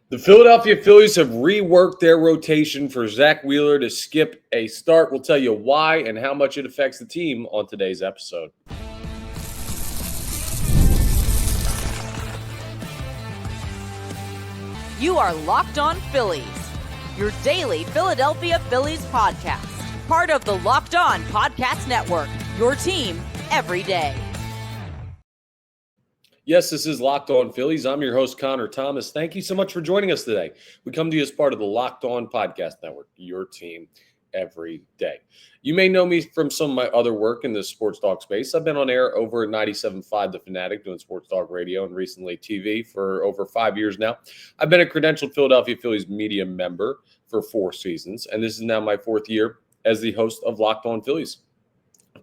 The Philadelphia Phillies have reworked their rotation for Zack Wheeler to skip a start. We'll tell you why and how much it affects the team on today's episode. You are Locked On Phillies, your daily Philadelphia Phillies podcast. Part of the Locked On Podcast Network, your team every day. Yes, this is Locked On Phillies. I'm your host, Connor Thomas. Thank you so much for joining us today. We come to you as part of the Locked On Podcast Network, your team every day. You may know me from some of my other work in the sports talk space. I've been on air over at 97.5 The Fanatic doing sports talk radio and recently TV for over 5 years now. I've been a credentialed Philadelphia Phillies media member for 4 seasons, and this is now my 4th year as the host of Locked On Phillies.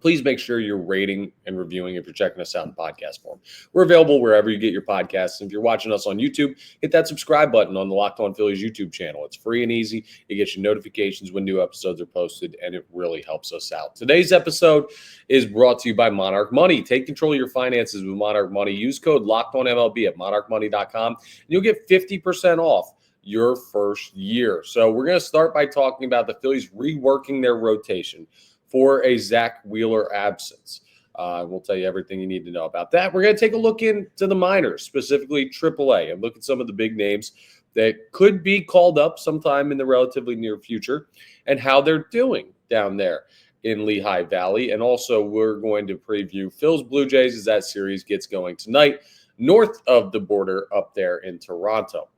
Please make sure you're rating and reviewing if you're checking us out in podcast form. We're available wherever you get your podcasts. And if you're watching us on YouTube, hit that subscribe button on the Locked On Phillies YouTube channel. It's free and easy. It gets you notifications when new episodes are posted, and it really helps us out. Today's episode is brought to you by Monarch Money. Take control of your finances with Monarch Money. Use code LOCKEDONMLB at monarchmoney.com, and you'll get 50% off your first year. So we're going to start by talking about the Phillies reworking their rotation for a Zack Wheeler absence. We'll tell you everything you need to know about that. We're going to take a look into the minors, specifically AAA, and look at some of the big names that could be called up sometime in the relatively near future and how they're doing down there in Lehigh Valley. And also we're going to preview Phils Blue Jays as that series gets going tonight north of the border up there in Toronto.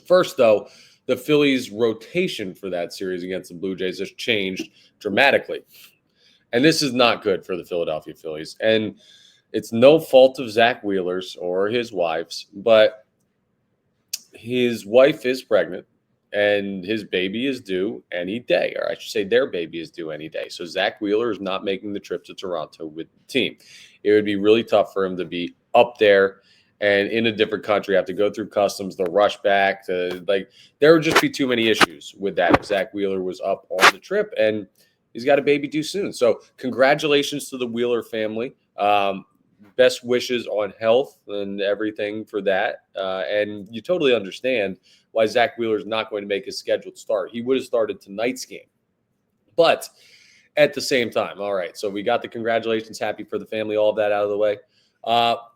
First, though, the Phillies' rotation for that series against the Blue Jays has changed dramatically. And this is not good for the Philadelphia Phillies. And it's no fault of Zack Wheeler's or his wife's, but his wife is pregnant and his baby is due any day, or I should say their baby is due any day. So Zack Wheeler is not making the trip to Toronto with the team. It would be really tough for him to be up there and in a different country, have to go through customs, the rush back to there would just be too many issues with that if Zack Wheeler was up on the trip, and he's got a baby due soon. So congratulations to the Wheeler family. Best wishes on health and everything for that. And you totally understand why Zack Wheeler is not going to make his scheduled start. He would have started tonight's game. But at the same time, all right, so we got the congratulations, happy for the family, all of that out of the way.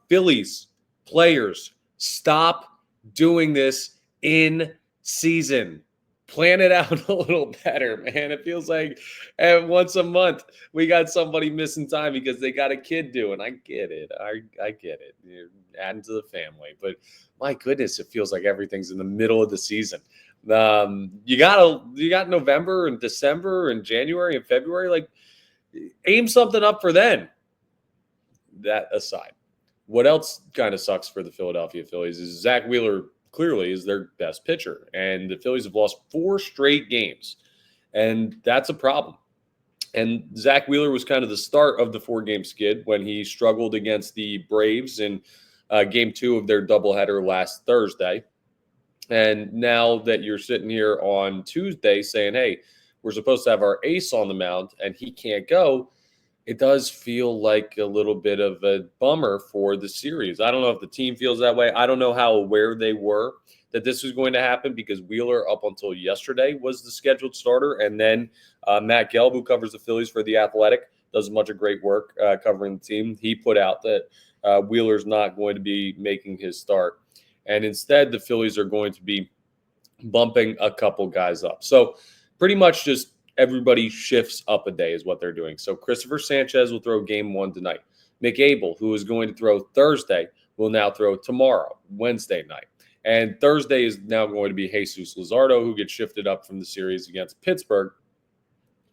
Phillies players, stop doing this in season. Plan it out a little better, man. It feels like once a month we got somebody missing time because they got a kid due, and I get it. I get it. You're adding to the family, but my goodness, it feels like everything's in the middle of the season. You got November and December and January and February. Like, aim something up for then. That aside. What else kind of sucks for the Philadelphia Phillies is Zack Wheeler clearly is their best pitcher, and the Phillies have lost 4 straight games, and that's a problem. And Zack Wheeler was kind of the start of the 4-game skid when he struggled against the Braves in Game 2 of their doubleheader last Thursday. And now that you're sitting here on Tuesday saying, hey, we're supposed to have our ace on the mound, and he can't go, it does feel like a little bit of a bummer for the series. I don't know if the team feels that way. I don't know how aware they were that this was going to happen because Wheeler, up until yesterday, was the scheduled starter. And then Matt Gelb, who covers the Phillies for The Athletic, does a bunch of great work covering the team. He put out that Wheeler's not going to be making his start. And instead, the Phillies are going to be bumping a couple guys up. So pretty much just everybody shifts up a day is what they're doing. So Cristopher Sanchez will throw game 1 tonight. Mick Abel, who is going to throw Thursday, will now throw tomorrow, Wednesday night. And Thursday is now going to be Jesus Lazardo, who gets shifted up from the series against Pittsburgh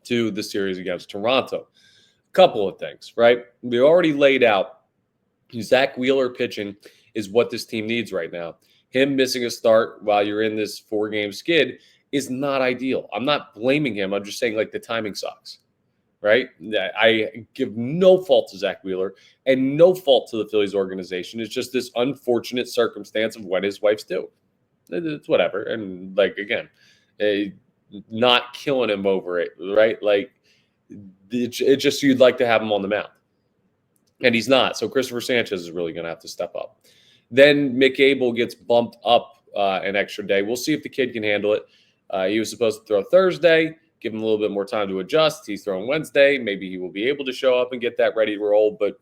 to the series against Toronto. Couple of things, right? We already laid out Zack Wheeler pitching is what this team needs right now. Him missing a start while you're in this 4-game skid is not ideal. I'm not blaming him. I'm just saying, the timing sucks, right? I give no fault to Zack Wheeler and no fault to the Phillies organization. It's just this unfortunate circumstance of when his wife's due. It's whatever. And, again, not killing him over it, right? It just you'd like to have him on the mound. And he's not. So Cristopher Sanchez is really going to have to step up. Then Mick Abel gets bumped up an extra day. We'll see if the kid can handle it. He was supposed to throw Thursday, give him a little bit more time to adjust. He's throwing Wednesday. Maybe he will be able to show up and get that ready to roll. But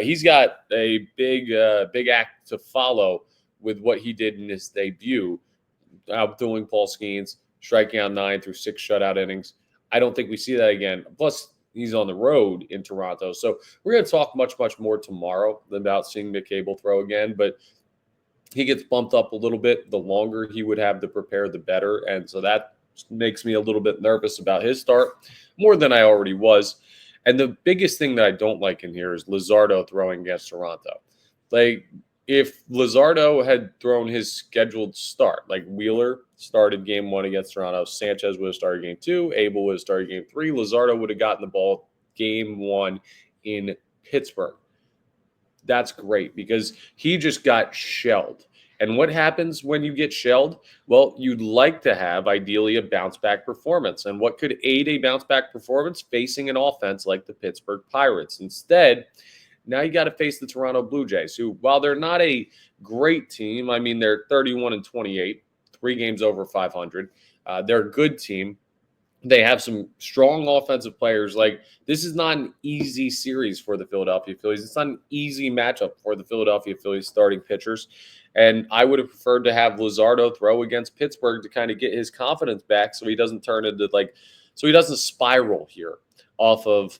he's got a big act to follow with what he did in his debut, outdoing Paul Skeens, striking out 9 through 6 shutout innings. I don't think we see that again. Plus, he's on the road in Toronto. So we're going to talk much, much more tomorrow about seeing Mick Abel throw again. But he gets bumped up a little bit. The longer he would have to prepare, the better. And so that makes me a little bit nervous about his start, more than I already was. And the biggest thing that I don't like in here is Lazardo throwing against Toronto. Like, if Lazardo had thrown his scheduled start, like Wheeler started game 1 against Toronto, Sanchez would have started game 2, Abel would have started game 3, Lazardo would have gotten the ball game 1 in Pittsburgh. That's great because he just got shelled. And what happens when you get shelled? Well, you'd like to have, ideally, a bounce-back performance. And what could aid a bounce-back performance? Facing an offense like the Pittsburgh Pirates. Instead, now you got to face the Toronto Blue Jays, who, while they're not a great team, I mean, they're 31-28, 3 games over 500. They're a good team. They have some strong offensive players. Like, this is not an easy series for the Philadelphia Phillies. It's not an easy matchup for the Philadelphia Phillies starting pitchers. And I would have preferred to have Lazardo throw against Pittsburgh to kind of get his confidence back so he doesn't turn into so he doesn't spiral here off of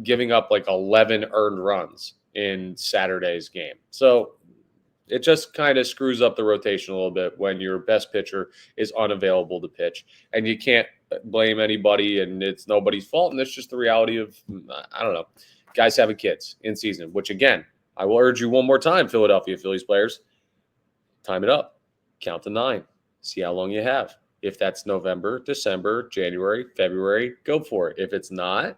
giving up 11 earned runs in Saturday's game. So it just kind of screws up the rotation a little bit when your best pitcher is unavailable to pitch. And you can't blame anybody, and it's nobody's fault. And it's just the reality of, I don't know, guys having kids in season, which, again, I will urge you one more time, Philadelphia Phillies players, time it up. Count to 9. See how long you have. If that's November, December, January, February, go for it. If it's not,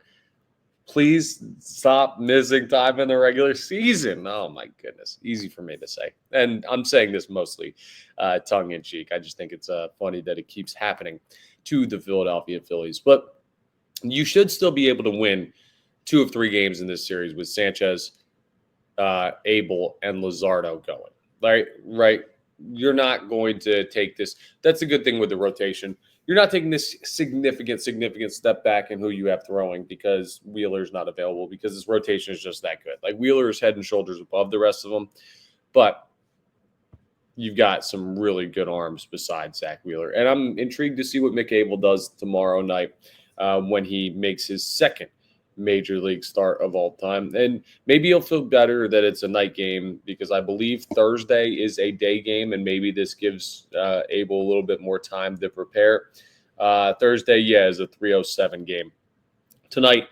please stop missing time in the regular season. Oh, my goodness. Easy for me to say. And I'm saying this mostly tongue-in-cheek. I just think it's funny that it keeps happening to the Philadelphia Phillies. But you should still be able to win 2 of 3 games in this series with Sanchez, Abel, and Lazardo going. Right? You're not going to take this. That's a good thing with the rotation. You're not taking this significant step back in who you have throwing because Wheeler's not available, because this rotation is just that good. Like, Wheeler is head and shoulders above the rest of them, but you've got some really good arms besides Zack Wheeler. And I'm intrigued to see what Mick Abel does tomorrow night when he makes his second major league start of all time. And maybe he'll feel better that it's a night game, because I believe Thursday is a day game, and maybe this gives Abel a little bit more time to prepare. Thursday, is a 3:07 game. Tonight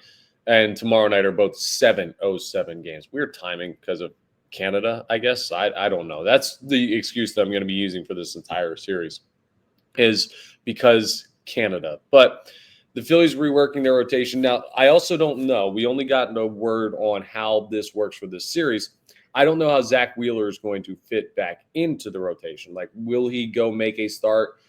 and tomorrow night are both 7:07 games. Weird timing because of Canada, I guess. I don't know. That's the excuse that I'm going to be using for this entire series, is because Canada. But the Phillies reworking their rotation. Now, I also don't know. We only got no word on how this works for this series. I don't know how Zack Wheeler is going to fit back into the rotation. Like, will he go make a start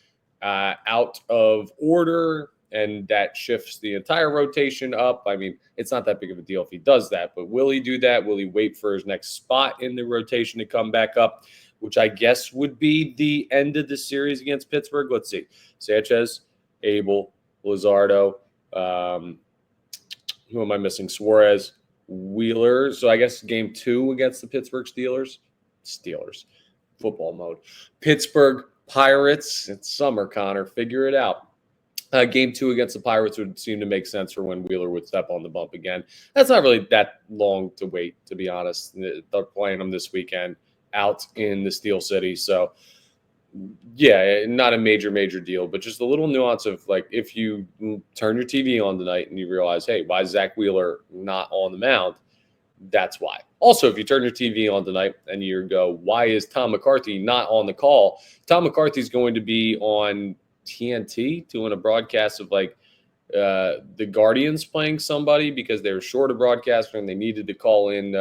out of order, and that shifts the entire rotation up? I mean, it's not that big of a deal if he does that, but will he do that? Will he wait for his next spot in the rotation to come back up, which I guess would be the end of the series against Pittsburgh? Let's see. Sanchez, Abel, Lazardo, who am I missing? Suarez, Wheeler. So I guess game 2 against the Pittsburgh Steelers. Football mode. Pittsburgh Pirates. It's summer, Connor. Figure it out. Game 2 against the Pirates would seem to make sense for when Wheeler would step on the bump again. That's not really that long to wait, to be honest. They're playing them this weekend out in the Steel City. So, yeah, not a major deal, but just a little nuance of, like, if you turn your TV on tonight and you realize, hey, why is Zack Wheeler not on the mound? That's why. Also, if you turn your TV on tonight and you go, why is Tom McCarthy not on the call? Tom McCarthy's going to be on TNT doing a broadcast of, like, the Guardians playing somebody because they were short a broadcaster and they needed to call in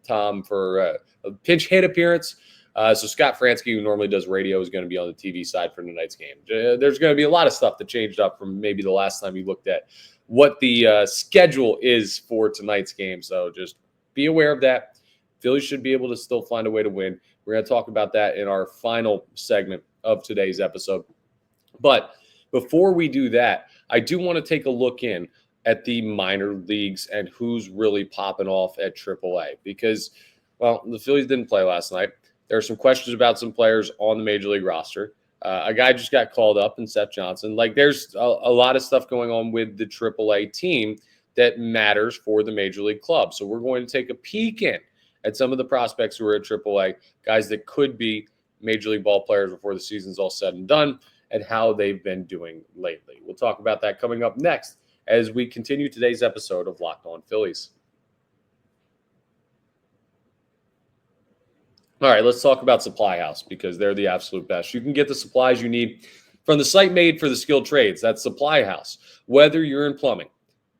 Tom for a pinch hit appearance. So Scott Fransky, who normally does radio, is going to be on the TV side for tonight's game. There's going to be a lot of stuff that changed up from maybe the last time you looked at what the schedule is for tonight's game. So just be aware of that. Phillies should be able to still find a way to win. We're going to talk about that in our final segment of today's episode. But before we do that, I do want to take a look in at the minor leagues and who's really popping off at AAA because, well, the Phillies didn't play last night. There are some questions about some players on the Major League roster. A guy just got called up in Seth Johnson. Like, there's a lot of stuff going on with the AAA team that matters for the Major League club. So we're going to take a peek in at some of the prospects who are at AAA, guys that could be Major League ball players before the season's all said and done, and how they've been doing lately. We'll talk about that coming up next as we continue today's episode of Locked On Phillies. All right, let's talk about Supply House because they're the absolute best. You can get the supplies you need from the site made for the skilled trades. That's Supply House. Whether you're in plumbing,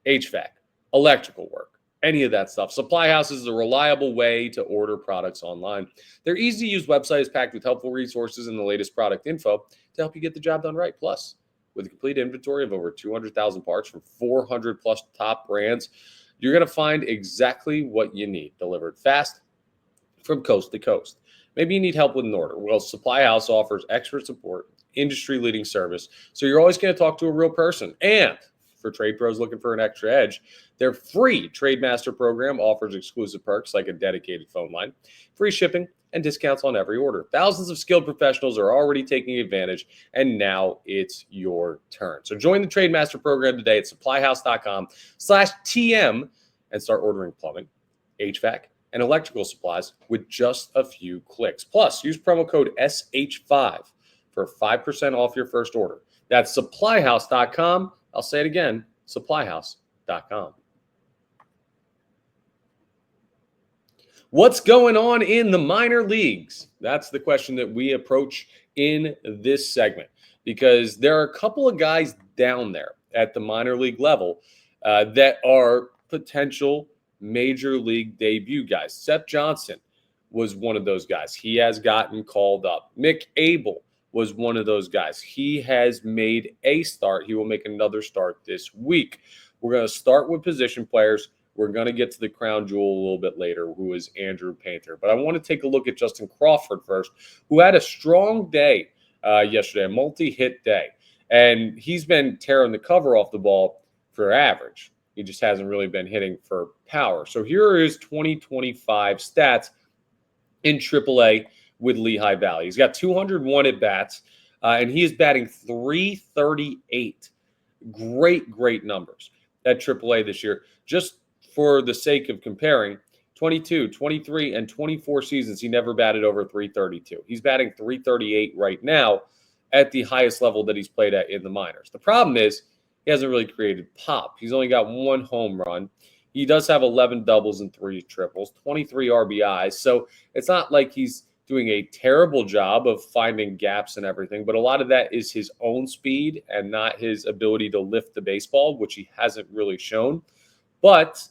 HVAC, electrical work, any of that stuff, Supply House is a reliable way to order products online. Their easy-to-use website is packed with helpful resources and the latest product info to help you get the job done right. Plus, with a complete inventory of over 200,000 parts from 400-plus top brands, you're going to find exactly what you need, delivered fast from coast to coast. Maybe you need help with an order. Well, Supply House offers expert support, industry-leading service, so you're always going to talk to a real person. And for trade pros looking for an extra edge, their free Trade Master program offers exclusive perks like a dedicated phone line, free shipping, and discounts on every order. Thousands of skilled professionals are already taking advantage, and now it's your turn. So join the Trade Master program today at supplyhouse.com/TM and start ordering plumbing, HVAC, and electrical supplies with just a few clicks. Plus, use promo code SH5 for 5% off your first order. That's supplyhouse.com. I'll say it again, supplyhouse.com. What's going on in the minor leagues? That's the question that we approach in this segment because there are a couple of guys down there at the minor league level that are potential major league debut guys. Seth Johnson was one of those guys. He has gotten called up. Mick Abel was one of those guys. He has made a start. He will make another start this week. We're going to start with position players. We're going to get to the crown jewel a little bit later, who is Andrew Painter. But I want to take a look at Justin Crawford first, who had a strong day yesterday, a multi-hit day. And he's been tearing the cover off the ball for average. He just hasn't really been hitting for power. So here are his 2025 stats in AAA with Lehigh Valley. He's got 201 at-bats, and he is batting .338. Great numbers at AAA this year. Just for the sake of comparing, 22, 23, and 24 seasons, he never batted over .332. He's batting .338 right now at the highest level that he's played at in the minors. The problem is he hasn't really created pop. He's only got one home run. He does have 11 doubles and 3 triples, 23 RBIs. So it's not like he's doing a terrible job of finding gaps and everything, but a lot of that is his own speed and not his ability to lift the baseball, which he hasn't really shown. But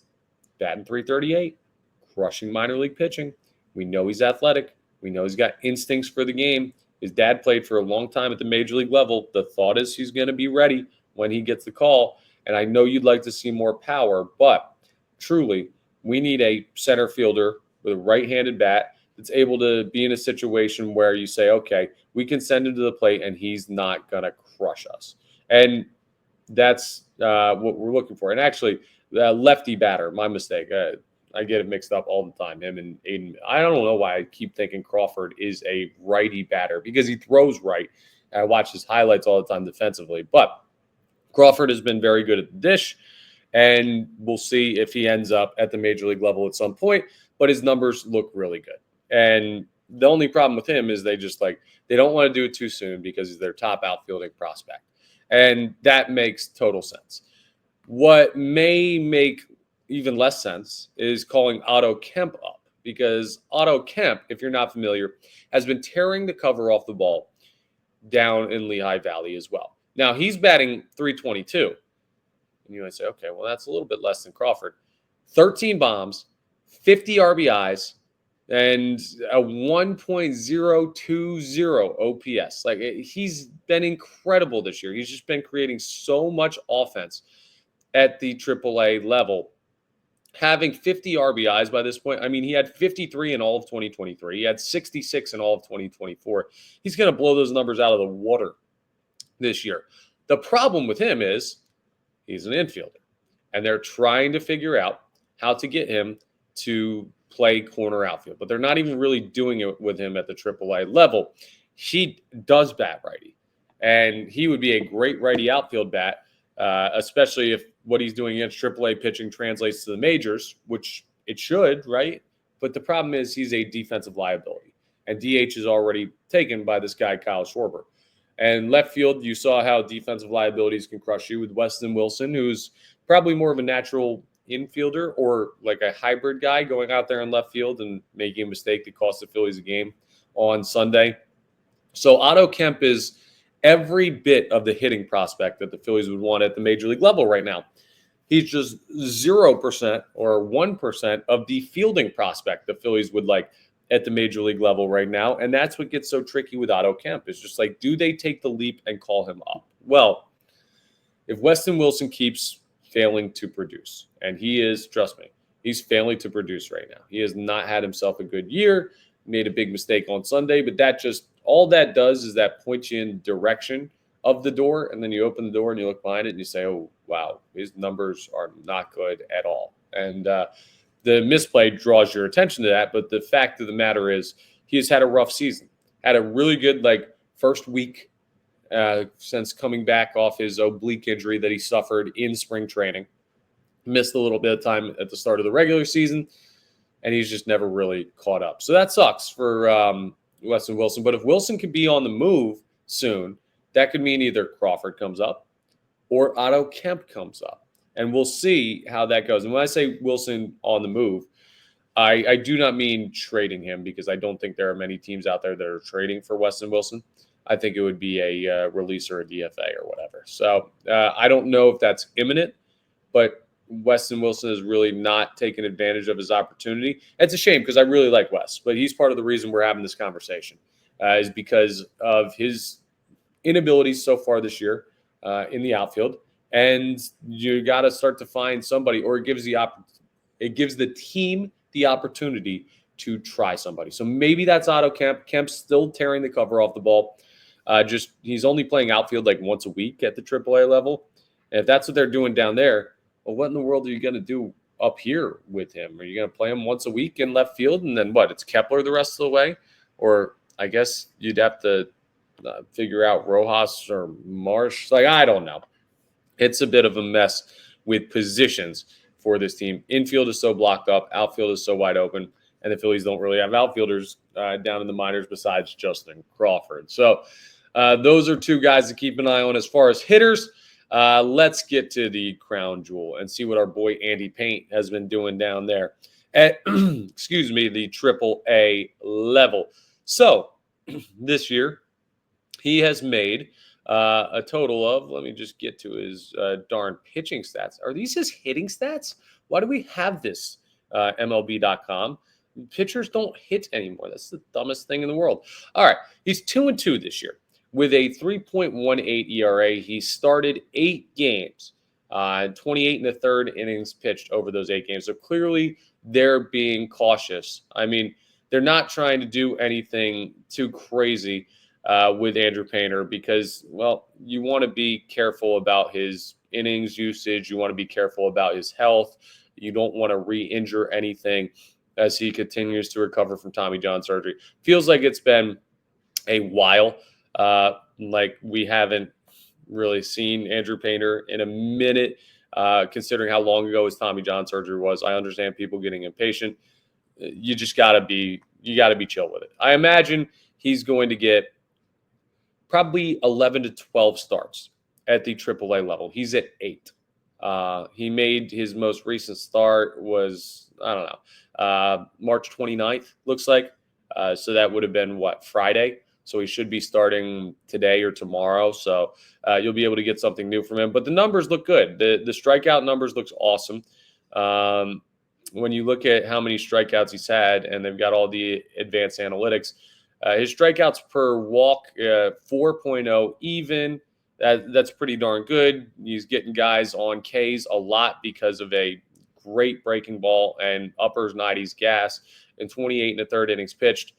batting .338, crushing minor league pitching. We know he's athletic. We know he's got instincts for the game. His dad played for a long time at the major league level. The thought is he's going to be ready when he gets the call. And I know you'd like to see more power, but truly, we need a center fielder with a right-handed bat that's able to be in a situation where you say, okay, we can send him to the plate and he's not going to crush us. And that's what we're looking for. And actually, lefty batter, my mistake. I get it mixed up all the time, him and Aiden. I don't know why I keep thinking Crawford is a righty batter because he throws right. I watch his highlights all the time defensively. But Crawford has been very good at the dish, and we'll see if he ends up at the major league level at some point. But his numbers look really good. And the only problem with him is they don't want to do it too soon because he's their top outfielding prospect. And that makes total sense. What may make even less sense is calling Otto Kemp up because Otto Kemp, if you're not familiar, has been tearing the cover off the ball down in Lehigh Valley as well. Now, he's batting .322. And you might say, okay, well, that's a little bit less than Crawford. 13 bombs, 50 RBIs, and a 1.020 OPS. Like, he's been incredible this year. He's just been creating so much offense at the AAA level. having 50 RBIs by this point. I mean, he had 53 in all of 2023. He had 66 in all of 2024. He's going to blow those numbers out of the water this year. The problem with him is he's an infielder, and they're trying to figure out how to get him to play corner outfield, but they're not even really doing it with him at the AAA level. He does bat righty, and he would be a great righty outfield bat, especially if what he's doing against AAA pitching translates to the majors, which it should, right? But the problem is he's a defensive liability, and DH is already taken by this guy, Kyle Schwarber. And left field, you saw how defensive liabilities can crush you with Weston Wilson, who's probably more of a natural infielder or like a hybrid guy going out there in left field and making a mistake that cost the Phillies a game on Sunday. So Otto Kemp is every bit of the hitting prospect that the Phillies would want at the major league level right now. He's just 0% or 1% of the fielding prospect the Phillies would like at the major league level right now. And that's what gets so tricky with Otto Kemp. It's just like, do they take the leap and call him up? Well, if Weston Wilson keeps failing to produce, and he is, trust me, he's failing to produce right now. He has not had himself a good year, made a big mistake on Sunday, but that just, all that does is that points you in direction of the door, and then you open the door and you look behind it and you say, oh, wow, his numbers are not good at all. And the misplay draws your attention to that, but the fact of the matter is he has had a rough season, had a really good first week since coming back off his oblique injury that he suffered in spring training. Missed a little bit of time at the start of the regular season, and he's just never really caught up. So that sucks for Weston Wilson. But if Wilson could be on the move soon, that could mean either Crawford comes up or Otto Kemp comes up. And we'll see how that goes. And when I say Wilson on the move, I do not mean trading him, because I don't think there are many teams out there that are trading for Weston Wilson. I think it would be a release or a DFA or whatever. So I don't know if that's imminent, but Weston Wilson is really not taking advantage of his opportunity. It's a shame, because I really like Wes, but he's part of the reason we're having this conversation is because of his inabilities so far this year in the outfield. And you got to start to find somebody, or it gives the team the opportunity to try somebody. So maybe that's Otto Kemp. Kemp's still tearing the cover off the ball. He's only playing outfield once a week at the AAA level. And if that's what they're doing down there, well, what in the world are you going to do up here with him? Are you going to play him once a week in left field, and then what? It's Kepler the rest of the way? Or I guess you'd have to figure out Rojas or Marsh. I don't know. It's a bit of a mess with positions for this team. Infield is so blocked up. Outfield is so wide open. And the Phillies don't really have outfielders down in the minors besides Justin Crawford. So those are two guys to keep an eye on. As far as hitters, let's get to the crown jewel and see what our boy Andy Paint has been doing down there at, the AAA level. So this year, he has made a total of, let me just get to his darn pitching stats. Are these his hitting stats? Why do we have this MLB.com? Pitchers don't hit anymore. That's the dumbest thing in the world. All right, he's 2-2 this year with a 3.18 ERA. He started 8 games, 28 and a third innings pitched over those 8 games. So clearly they're being cautious. I mean, they're not trying to do anything too crazy with Andrew Painter because, well, you want to be careful about his innings usage. You want to be careful about his health. You don't want to re-injure anything as he continues to recover from Tommy John surgery. Feels like it's been a while. We haven't really seen Andrew Painter in a minute, considering how long ago his Tommy John surgery was. I understand people getting impatient. You just gotta be chill with it. I imagine he's going to get probably 11 to 12 starts at the AAA level. He's at 8. He made his most recent start was, March 29th, looks like. So that would have been, Friday? So he should be starting today or tomorrow. So you'll be able to get something new from him. But the numbers look good. The strikeout numbers looks awesome. When you look at how many strikeouts he's had, and they've got all the advanced analytics, his strikeouts per walk, 4.0 even. That's pretty darn good. He's getting guys on Ks a lot because of a great breaking ball and uppers 90s gas. In 28 and a third innings pitched,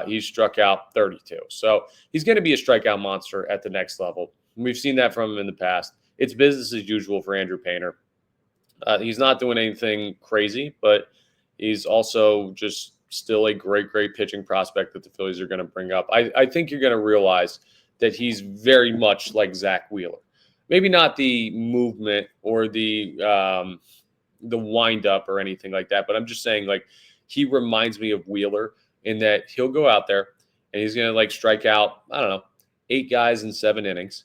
he struck out 32. So he's going to be a strikeout monster at the next level. We've seen that from him in the past. It's business as usual for Andrew Painter. He's not doing anything crazy, but he's also just still a great pitching prospect that the Phillies are going to bring up. I think you're going to realize that he's very much like Zack Wheeler. Maybe not the movement or the wind up or anything like that, but I'm just saying, like, he reminds me of Wheeler in that he'll go out there and he's going to like strike out, I don't know, 8 guys in 7 innings,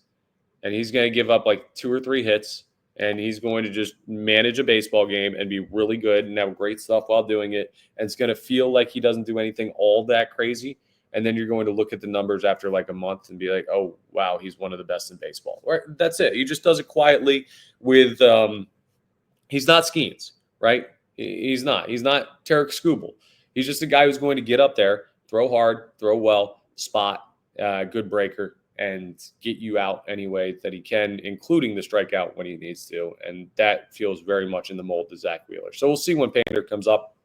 and he's going to give up like 2 or 3 hits, and he's going to just manage a baseball game and be really good and have great stuff while doing it. And it's going to feel like he doesn't do anything all that crazy. And then you're going to look at the numbers after like a month and be like, oh, wow, he's one of the best in baseball. Right? That's it. He just does it quietly with he's not Skeens, right? He's not Tarek Skubal. He's just a guy who's going to get up there, throw hard, throw well, spot, good breaker, and get you out any way that he can, including the strikeout when he needs to. And that feels very much in the mold of Zack Wheeler. So we'll see when Painter comes up.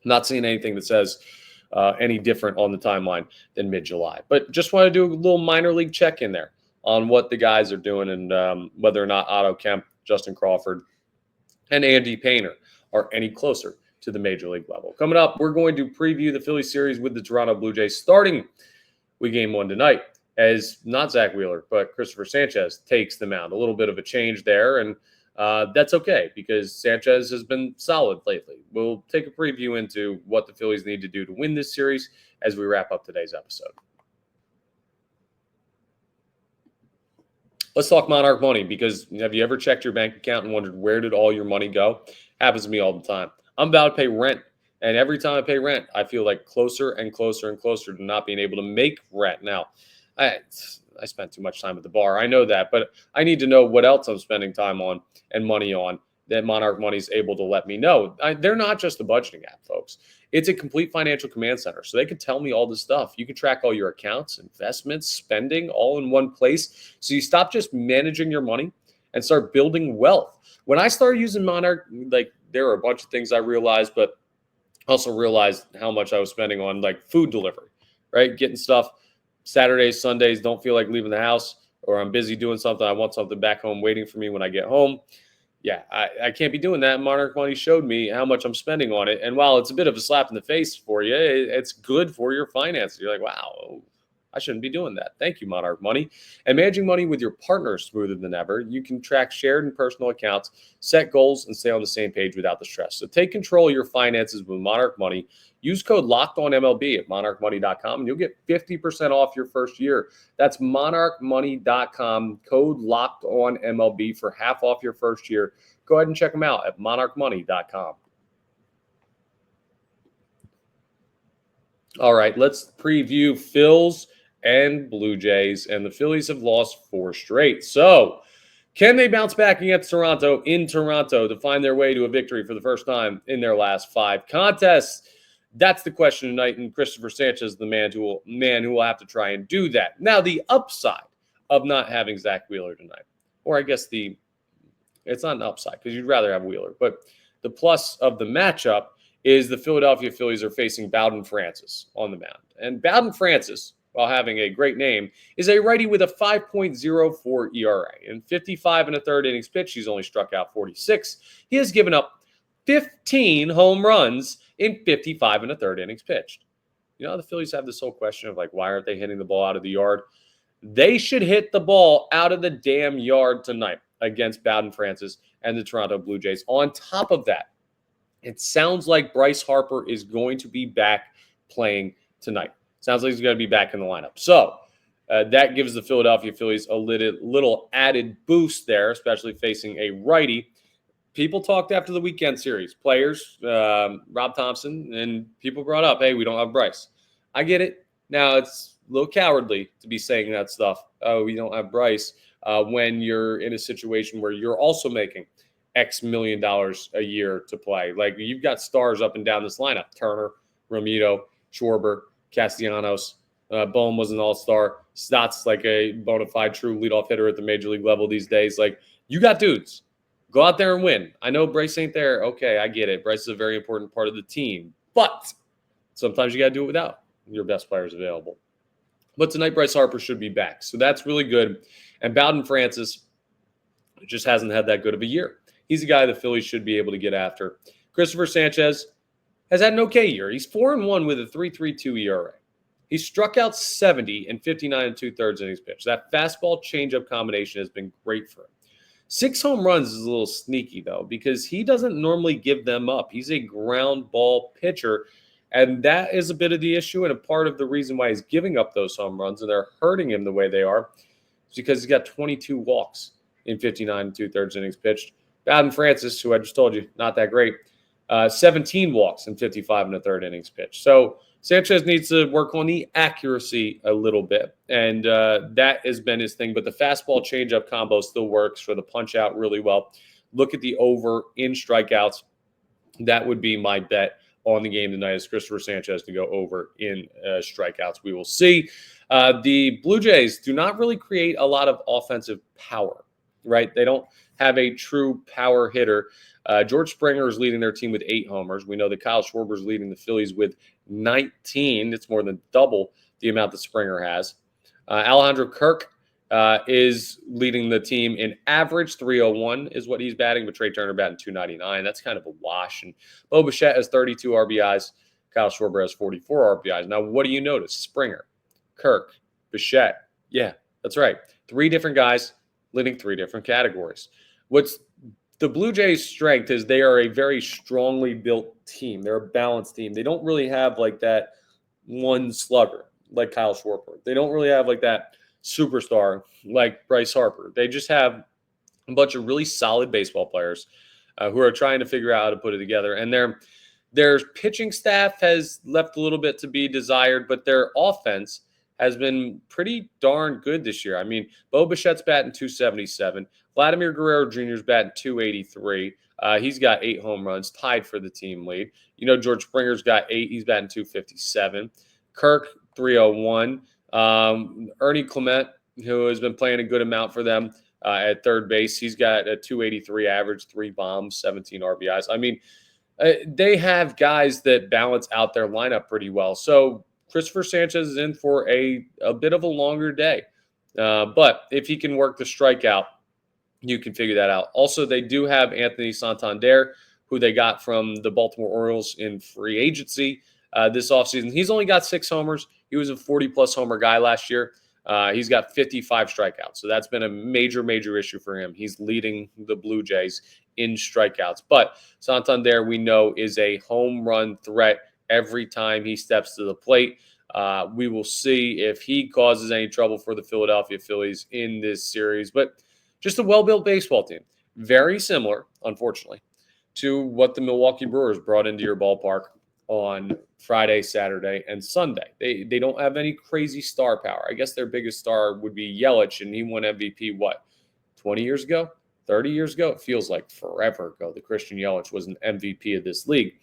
I'm not seeing anything that says any different on the timeline than mid-July. But just want to do a little minor league check in there on what the guys are doing and whether or not Otto Kemp, Justin Crawford, and Andy Painter are any closer to the major league level. Coming up, we're going to preview the Phillies series with the Toronto Blue Jays starting with Game 1 tonight, as not Zack Wheeler, but Cristopher Sanchez takes the mound. A little bit of a change there, and that's okay because Sanchez has been solid lately. We'll take a preview into what the Phillies need to do to win this series as we wrap up today's episode. Let's talk Monarch Money, because have you ever checked your bank account and wondered where did all your money go? Happens to me all the time. I'm about to pay rent, and every time I pay rent, I feel like closer and closer and closer to not being able to make rent. Now, I spent too much time at the bar. I know that, but I need to know what else I'm spending time on and money on that Monarch Money is able to let me know. They're not just a budgeting app, folks. It's a complete financial command center. So they can tell me all this stuff. You can track all your accounts, investments, spending all in one place. So you stop just managing your money and start building wealth. When I started using Monarch, like, there were a bunch of things I realized, but also realized how much I was spending on like food delivery, right? Getting stuff Saturdays, Sundays, don't feel like leaving the house, or I'm busy doing something. I want something back home waiting for me when I get home. Yeah, I can't be doing that. Monarch Money showed me how much I'm spending on it. And while it's a bit of a slap in the face for you, it's good for your finances. You're like, wow, I shouldn't be doing that. Thank you, Monarch Money. And managing money with your partner is smoother than ever. You can track shared and personal accounts, set goals, and stay on the same page without the stress. So take control of your finances with Monarch Money. Use code LOCKEDONMLB at monarchmoney.com, and you'll get 50% off your first year. That's monarchmoney.com, code LOCKEDONMLB for half off your first year. Go ahead and check them out at monarchmoney.com. All right, let's preview Phils and Blue Jays, and the Phillies have lost 4 straight. So can they bounce back against Toronto in Toronto to find their way to a victory for the first time in their last 5 contests? That's the question tonight, and Cristopher Sanchez is the man who will have to try and do that. Now, the upside of not having Zack Wheeler tonight, or I guess it's not an upside because you'd rather have Wheeler, but the plus of the matchup is the Philadelphia Phillies are facing Bowden Francis on the mound. And Bowden Francis, while having a great name, is a righty with a 5.04 ERA. In 55 and a third innings pitched, he's only struck out 46. He has given up 15 home runs in 55 and a third innings pitched. You know, the Phillies have this whole question of like, why aren't they hitting the ball out of the yard? They should hit the ball out of the damn yard tonight against Bowden Francis and the Toronto Blue Jays. On top of that, it sounds like Bryce Harper is going to be back playing tonight. Sounds like he's going to be back in the lineup. So that gives the Philadelphia Phillies a little added boost there, especially facing a righty. People talked after the weekend series, players, Rob Thompson, and people brought up, hey, we don't have Bryce. I get it. Now, it's a little cowardly to be saying that stuff. Oh, we don't have Bryce when you're in a situation where you're also making X million dollars a year to play. Like, you've got stars up and down this lineup. Turner, Romito, Schwarber, Castellanos. Bohm was an all-star. Stott's like a bona fide true leadoff hitter at the major league level these days. Like, you got dudes. Go out there and win. I know Bryce ain't there. Okay, I get it. Bryce is a very important part of the team. But sometimes you got to do it without your best players available. But tonight, Bryce Harper should be back. So that's really good. And Bowden Francis just hasn't had that good of a year. He's a guy the Phillies should be able to get after. Cristopher Sanchez has had an okay year. He's 4-1 with a 3.32 ERA. He struck out 70 in 59 2/3 innings pitched. That fastball changeup combination has been great for him. 6 home runs is a little sneaky, though, because he doesn't normally give them up. He's a ground ball pitcher, and that is a bit of the issue and a part of the reason why he's giving up those home runs and they're hurting him the way they are is because he's got 22 walks in 59 2/3 innings pitched. Bowden Francis, who I just told you, not that great, 17 walks in 55 1/3 innings pitched. So Sanchez needs to work on the accuracy a little bit, and that has been his thing. But the fastball changeup combo still works for the punch out really well. Look at the over in strikeouts. That would be my bet on the game tonight is Cristopher Sanchez to go over in strikeouts. We will see. The Blue Jays do not really create a lot of offensive power, right? They don't have a true power hitter. George Springer is leading their team with 8 homers. We know that Kyle Schwarber is leading the Phillies with 19. It's more than double the amount that Springer has. Alejandro Kirk is leading the team in average. 301 is what he's batting, but Trey Turner batting 299. That's kind of a wash. And Bo Bichette has 32 RBIs. Kyle Schwarber has 44 RBIs. Now, what do you notice? Springer, Kirk, Bichette. Yeah, that's right. 3 different guys leading 3 different categories. What's the Blue Jays' strength is they are a very strongly built team. They're a balanced team. They don't really have like that one slugger like Kyle Schwarber. They don't really have like that superstar like Bryce Harper. They just have a bunch of really solid baseball players who are trying to figure out how to put it together. And their pitching staff has left a little bit to be desired, but their offense has been pretty darn good this year. I mean, Bo Bichette's batting 277. Vladimir Guerrero Jr.'s batting 283. He's got 8 home runs, tied for the team lead. You know, George Springer's got 8. He's batting 257. Kirk, 301. Ernie Clement, who has been playing a good amount for them at third base, he's got a 283 average, 3 bombs, 17 RBIs. I mean, they have guys that balance out their lineup pretty well. So Cristopher Sanchez is in for a bit of a longer day. But if he can work the strikeout, you can figure that out. Also, they do have Anthony Santander, who they got from the Baltimore Orioles in free agency this offseason. He's only got 6 homers. He was a 40-plus homer guy last year. He's got 55 strikeouts. So that's been a major, major issue for him. He's leading the Blue Jays in strikeouts. But Santander, we know, is a home run threat every time he steps to the plate. We will see if he causes any trouble for the Philadelphia Phillies in this series. But just a well-built baseball team. Very similar, unfortunately, to what the Milwaukee Brewers brought into your ballpark on Friday, Saturday, and Sunday. They don't have any crazy star power. I guess their biggest star would be Yelich, and he won MVP, 20 years ago? 30 years ago? It feels like forever ago that Christian Yelich was an MVP of this league.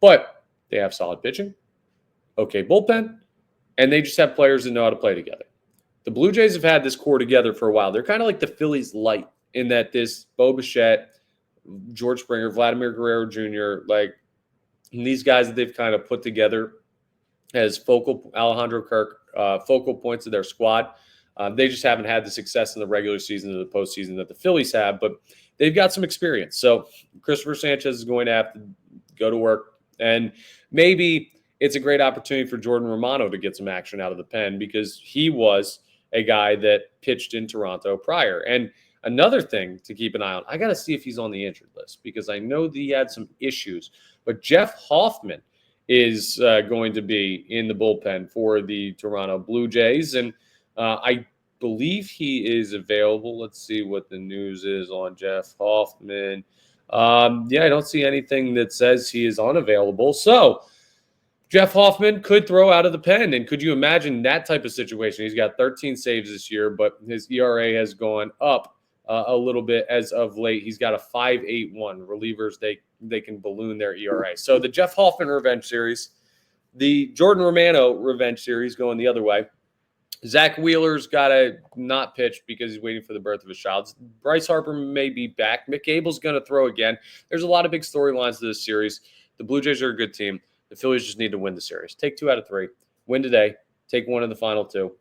But they have solid pitching, okay bullpen, and they just have players that know how to play together. The Blue Jays have had this core together for a while. They're kind of like the Phillies light in that this Bo Bichette, George Springer, Vladimir Guerrero Jr., like these guys that they've kind of put together as Alejandro Kirk, focal points of their squad. They just haven't had the success in the regular season or the postseason that the Phillies have, but they've got some experience. So Cristopher Sanchez is going to have to go to work, and maybe it's a great opportunity for Jordan Romano to get some action out of the pen because he was a guy that pitched in Toronto prior. And another thing to keep an eye on, I got to see if he's on the injured list because I know that he had some issues. But Jeff Hoffman is going to be in the bullpen for the Toronto Blue Jays. And I believe he is available. Let's see what the news is on Jeff Hoffman. I don't see anything that says he is unavailable. So Jeff Hoffman could throw out of the pen. And could you imagine that type of situation? He's got 13 saves this year, but his ERA has gone up a little bit as of late. He's got a 5.81. Relievers, they can balloon their ERA. So the Jeff Hoffman revenge series, the Jordan Romano revenge series going the other way. Zack Wheeler's got to not pitch because he's waiting for the birth of his child. Bryce Harper may be back. Mick Abel's going to throw again. There's a lot of big storylines to this series. The Blue Jays are a good team. The Phillies just need to win the series. Take 2 out of 3. Win today. Take 1 in the final 2.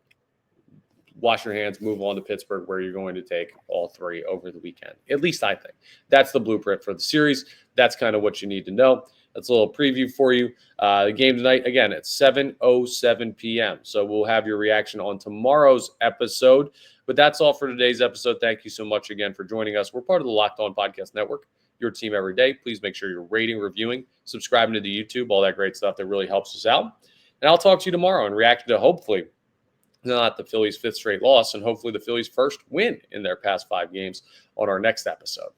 Wash your hands. Move on to Pittsburgh, where you're going to take all 3 over the weekend. At least I think. That's the blueprint for the series. That's kind of what you need to know. That's a little preview for you. The game tonight, again, at 7:07 p.m. So we'll have your reaction on tomorrow's episode. But that's all for today's episode. Thank you so much again for joining us. We're part of the Locked On Podcast Network, your team every day. Please make sure you're rating, reviewing, subscribing to the YouTube, all that great stuff that really helps us out. And I'll talk to you tomorrow and react to, hopefully, not the Phillies' 5th straight loss, and hopefully the Phillies' first win in their past 5 games on our next episode.